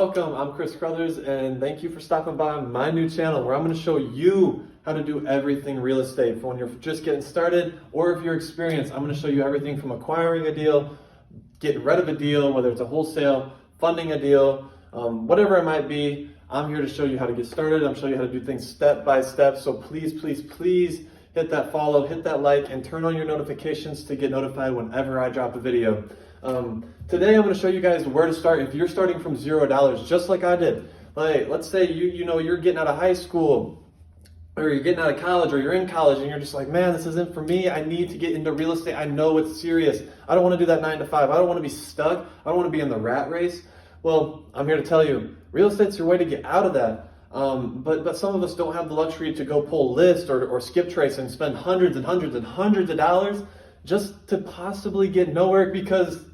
Welcome, I'm Chris Crothers, and thank you for stopping by my new channel where I'm going to show you how to do everything real estate for when you're just getting started, or if you're experienced. I'm going to show you everything from acquiring a deal, getting rid of a deal, whether it's a wholesale, funding a deal, whatever it might be. I'm here to show you how to get started. I'm showing you how to do things step by step. So please hit that follow, hit that like, and turn on your notifications to get notified whenever I drop a video. Today I'm going to show you guys where to start if you're starting from $0, just like I did. Like, let's say you're getting out of high school, or you're getting out of college, or you're in college, and you're just like, man, this isn't for me. I need to get into real estate. I know it's serious. I don't want to do that 9 to 5. I don't want to be stuck. I don't want to be in the rat race. Well, I'm here to tell you, real estate's your way to get out of that. But some of us don't have the luxury to go pull list or skip trace and spend hundreds and hundreds and hundreds of dollars just to possibly get nowhere, because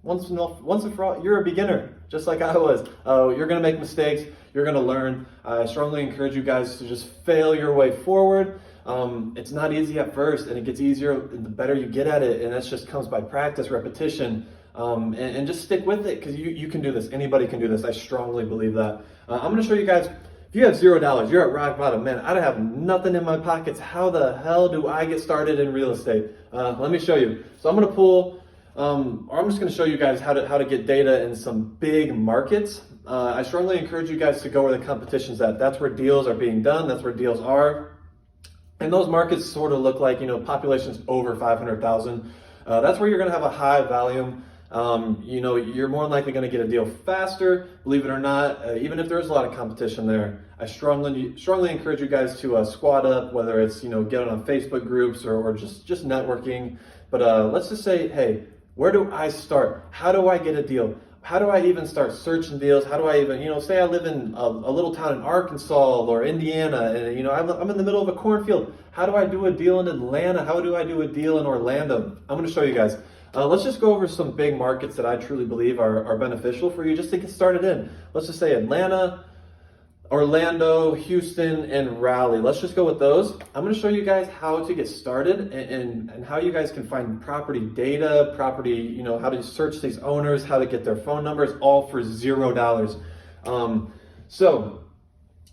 once and for all, you're a beginner, just like I was. You're going to make mistakes. You're going to learn. I strongly encourage you guys to just fail your way forward. It's not easy at first, and it gets easier the better you get at it, and that just comes by practice, repetition, and just stick with it, because you can do this. Anybody can do this. I strongly believe that. I'm going to show you guys, if you have $0, you're at rock bottom. Man, I don't have nothing in my pockets. How the hell do I get started in real estate? Let me show you. So I'm going to pull, or I'm just going to show you guys how to get data in some big markets. I strongly encourage you guys to go where the competition's at. That's where deals are being done. That's where deals are. And those markets sort of look like, populations over 500,000. That's where you're going to have a high volume. You're more than likely going to get a deal faster, believe it or not, even if there's a lot of competition there. I strongly encourage you guys to squad up, whether it's, get on Facebook groups or just networking. But let's just say, hey, where do I start? How do I get a deal? How do I even start searching deals? How do I even, say I live in a little town in Arkansas or Indiana, and I'm in the middle of a cornfield. How do I do a deal in Atlanta? How do I do a deal in Orlando? I'm going to show you guys. Let's just go over some big markets that I truly believe are beneficial for you just to get started in. Let's just say Atlanta, Orlando, Houston, and Raleigh. Let's just go with those. I'm going to show you guys how to get started and how you guys can find property data, how to search these owners, how to get their phone numbers, all for $0. So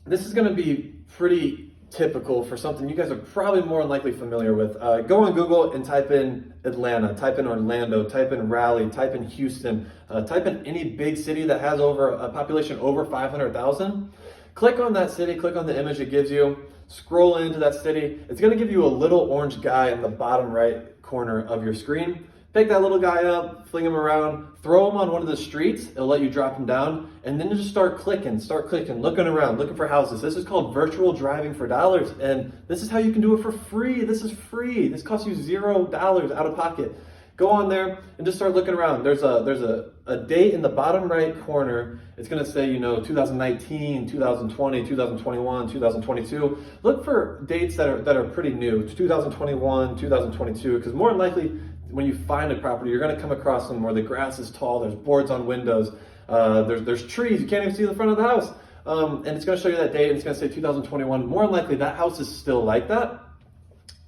this is going to be pretty typical for something you guys are probably more than likely familiar with. Go on Google and type in Atlanta, type in Orlando, type in Raleigh, type in Houston, type in any big city that has a population over 500,000. Click on that city, click on the image it gives you, scroll into that city. It's going to give you a little orange guy in the bottom right corner of your screen. Pick that little guy up, fling him around, throw him on one of the streets. It'll let you drop him down, and then just start clicking, looking around, looking for houses. This is called virtual driving for dollars, and this is how you can do it for free. This is free. This costs you $0 out of pocket. Go on there and just start looking around. There's a date in the bottom right corner. It's going to say, 2019, 2020, 2021, 2022. Look for dates that are pretty new, 2021, 2022, because more than likely, when you find a property, you're going to come across them where the grass is tall, there's boards on windows, there's trees, you can't even see the front of the house. And it's going to show you that date, and it's going to say 2021. More than likely, that house is still like that.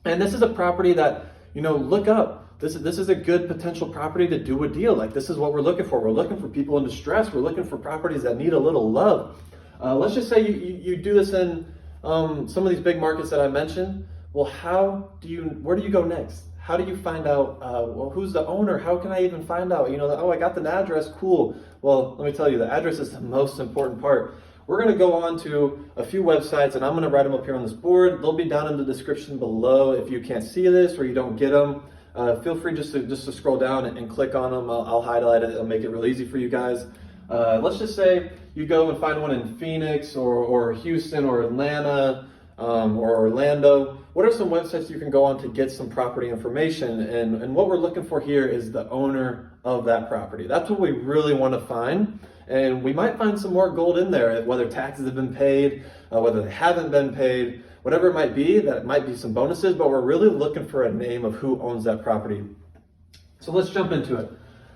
And this is a property that, look up. This is a good potential property to do a deal. Like, this is what we're looking for. We're looking for people in distress. We're looking for properties that need a little love. Let's just say you do this in some of these big markets that I mentioned. Well, where do you go next? How do you find out, who's the owner? How can I even find out? I got the address, cool. Well, let me tell you, the address is the most important part. We're going to go on to a few websites, and I'm going to write them up here on this board. They'll be down in the description below. If you can't see this or you don't get them, feel free just to scroll down and click on them. I'll highlight it. It'll make it real easy for you guys. Let's just say you go and find one in Phoenix or Houston or Atlanta or Orlando. What are some websites you can go on to get some property information? And what we're looking for here is the owner of that property. That's what we really want to find. And we might find some more gold in there, whether taxes have been paid, whether they haven't been paid, whatever it might be, that might be some bonuses, but we're really looking for a name of who owns that property. So let's jump into it.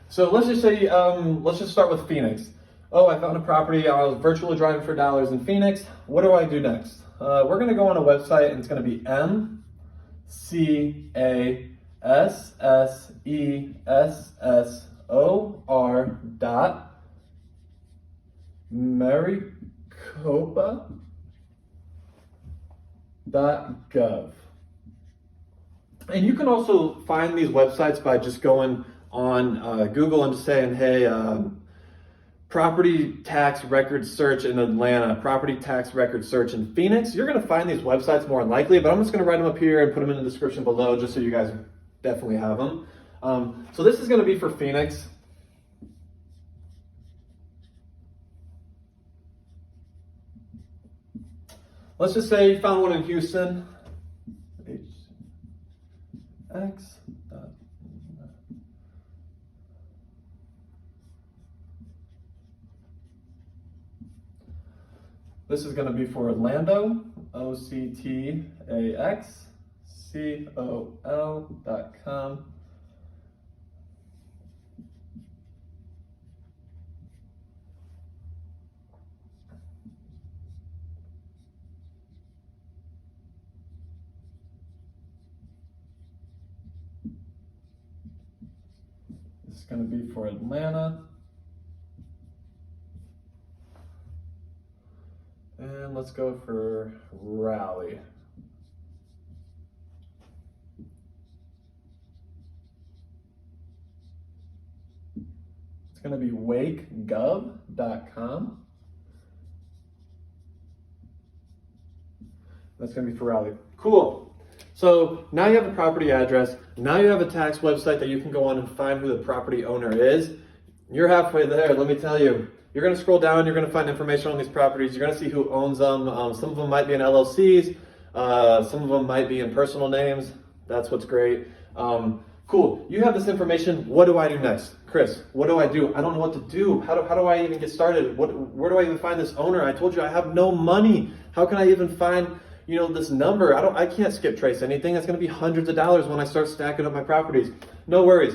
So let's just say, let's just start with Phoenix. Oh, I found a property. I was virtually driving for dollars in Phoenix. What do I do next? We're going to go on a website, and it's going to be MCASSESSOR maricopa.gov. And you can also find these websites by just going on Google and just saying, hey, property tax record search in Atlanta, property tax record search in Phoenix. You're going to find these websites more than likely, but I'm just going to write them up here and put them in the description below just so you guys definitely have them. So this is going to be for Phoenix. Let's just say you found one in Houston. X. This is going to be for Orlando, OCTAXCOL.com. This is going to be for Atlanta. And let's go for Raleigh. It's going to be wakegov.com. That's going to be for Raleigh. Cool. So now you have a property address. Now you have a tax website that you can go on and find who the property owner is. You're halfway there, let me tell you. You're going to scroll down, you're going to find information on these properties. You're going to see who owns them. Some of them might be in LLCs. Some of them might be in personal names. That's what's great. Cool. You have this information. What do I do next? Chris, what do? I don't know what to do. How do I even get started? Where do I even find this owner? I told you I have no money. How can I even find, this number? I can't skip trace anything. That's going to be hundreds of dollars when I start stacking up my properties. No worries.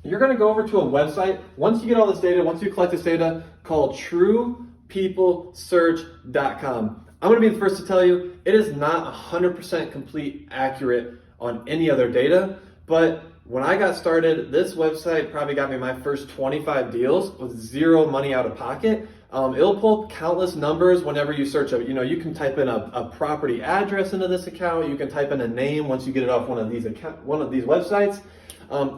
You're going to go over to a website. Once you get all this data, once you collect this data, called truepeoplesearch.com. I'm going to be the first to tell you, it is not 100% complete accurate on any other data, but when I got started, this website probably got me my first 25 deals with zero money out of pocket. It'll pull up countless numbers whenever you search it. You can type in a property address into this account. You can type in a name once you get it off one of these websites.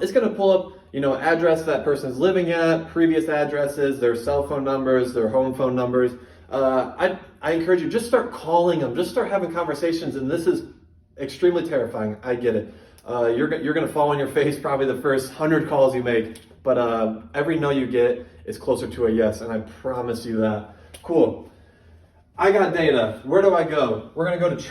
It's going to pull up address that person's living at, previous addresses, their cell phone numbers, their home phone numbers. I encourage you, just start calling them, just start having conversations. And this is extremely terrifying. I get it. You're going to fall on your face probably the first 100 calls you make, but every no you get is closer to a yes, and I promise you that. Cool. I got data. Where do I go? We're going to go to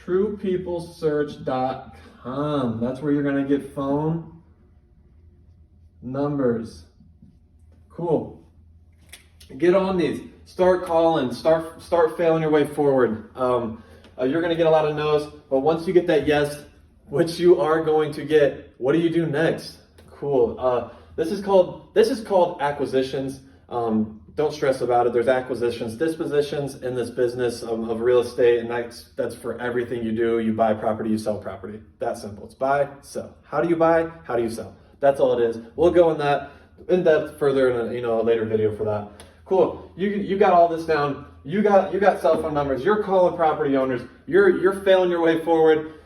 truepeoplesearch.com. That's where you're going to get phone numbers. Cool. Get on these. Start calling. Start failing your way forward. You're going to get a lot of no's, but once you get that yes, which you are going to get, what do you do next? Cool. This is called acquisitions. Don't stress about it. There's acquisitions, dispositions in this business of real estate, and that's for everything you do. You buy property, you sell property. That simple. It's buy, sell. How do you buy? How do you sell? That's all it is. We'll go in depth further in a later video for that. Cool. You got all this down. You got cell phone numbers. You're calling property owners. You're failing your way forward.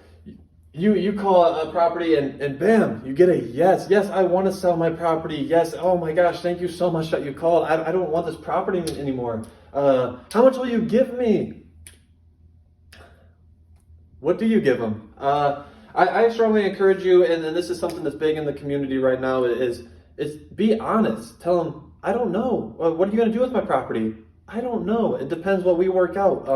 You call a property and bam, you get a yes. Yes, I want to sell my property. Yes, oh my gosh, thank you so much that you called. I don't want this property anymore. How much will you give me? What do you give them? I strongly encourage you, and this is something that's big in the community right now, is be honest. Tell them, I don't know. What are you going to do with my property? I don't know. It depends what we work out.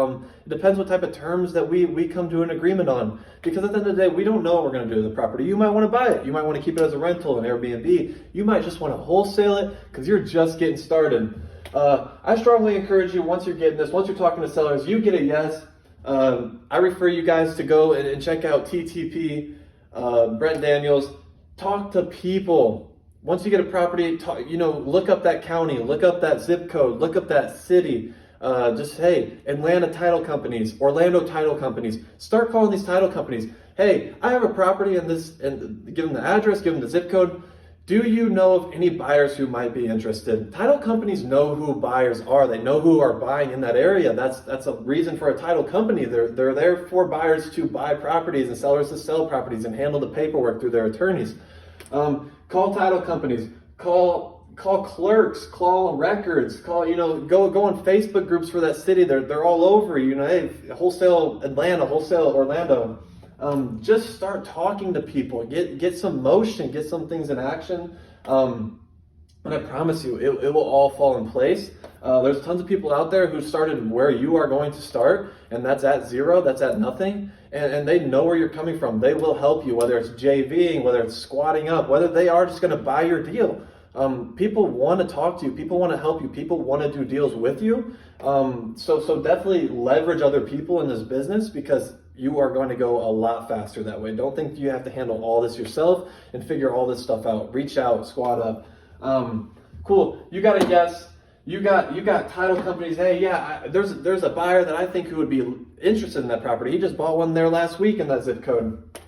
It depends what type of terms that we come to an agreement on. Because at the end of the day, we don't know what we're going to do with the property. You might want to buy it. You might want to keep it as a rental, an Airbnb. You might just want to wholesale it because you're just getting started. I strongly encourage you, once you're getting this, once you're talking to sellers, you get a yes. I refer you guys to go and check out TTP, Brent Daniels. Talk to people. Once you get a property, look up that county, look up that zip code, look up that city. Hey, Atlanta title companies, Orlando title companies. Start calling these title companies. Hey, I have a property in this, and give them the address, give them the zip code. Do you know of any buyers who might be interested? Title companies know who buyers are. They know who are buying in that area. That's a reason for a title company. They're there for buyers to buy properties and sellers to sell properties and handle the paperwork through their attorneys. Call title companies. Call clerks. Call records. Go on Facebook groups for that city. They're all over. Hey, wholesale Atlanta, wholesale Orlando. Just start talking to people, get some motion, get some things in action, and I promise you, it will all fall in place. There's tons of people out there who started where you are going to start, and that's at zero, that's at nothing, and they know where you're coming from. They will help you, whether it's JVing, whether it's squatting up, whether they are just going to buy your deal. People want to talk to you, people want to help you, people want to do deals with you. So definitely leverage other people in this business, because you are going to go a lot faster that way. Don't think you have to handle all this yourself and figure all this stuff out. Reach out, squat up. Cool. You got a yes. You got title companies. Hey, yeah, there's a buyer that I think who would be interested in that property. He just bought one there last week in that zip code.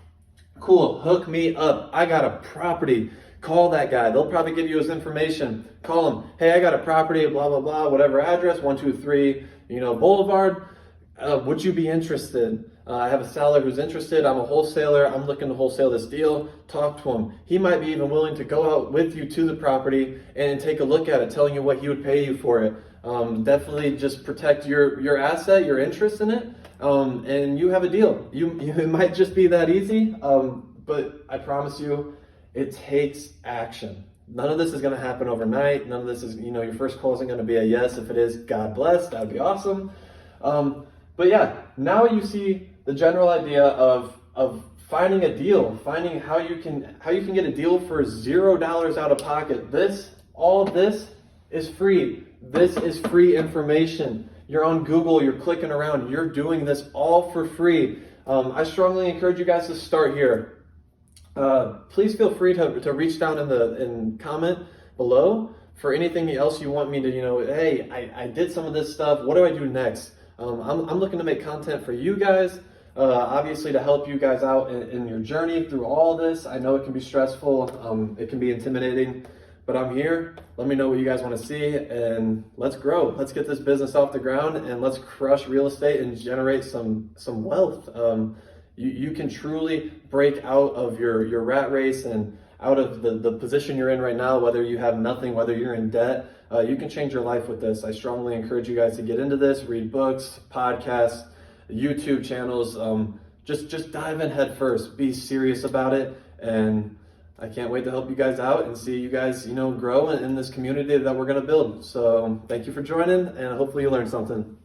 Cool. Hook me up. I got a property. Call that guy. They'll probably give you his information. Call him. Hey, I got a property, blah, blah, blah, whatever address, 123, Boulevard. Would you be interested? I have a seller who's interested. I'm a wholesaler. I'm looking to wholesale this deal. Talk to him. He might be even willing to go out with you to the property and take a look at it, telling you what he would pay you for it. Definitely just protect your asset, your interest in it, and you have a deal. It might just be that easy, but I promise you, it takes action. None of this is going to happen overnight. None of this is, your first call isn't going to be a yes. If it is, God bless. That would be awesome. But yeah, now you see the general idea of finding a deal, finding how you can get a deal for $0 out of pocket. All this is free. This is free information. You're on Google, you're clicking around, you're doing this all for free. I strongly encourage you guys to start here. Please feel free to reach down in comment below for anything else you want me to, hey, I did some of this stuff. What do I do next? I'm looking to make content for you guys, obviously to help you guys out in your journey through all this. I know it can be stressful, it can be intimidating, but I'm here. Let me know what you guys want to see, and let's grow. Let's get this business off the ground, and let's crush real estate and generate some wealth. You can truly break out of your rat race and out of the position you're in right now, whether you have nothing, whether you're in debt. You can change your life with this. I strongly encourage you guys to get into this, read books, podcasts, YouTube channels. Just dive in head first. Be serious about it. And I can't wait to help you guys out and see you guys, grow in this community that we're going to build. So thank you for joining, and hopefully you learned something.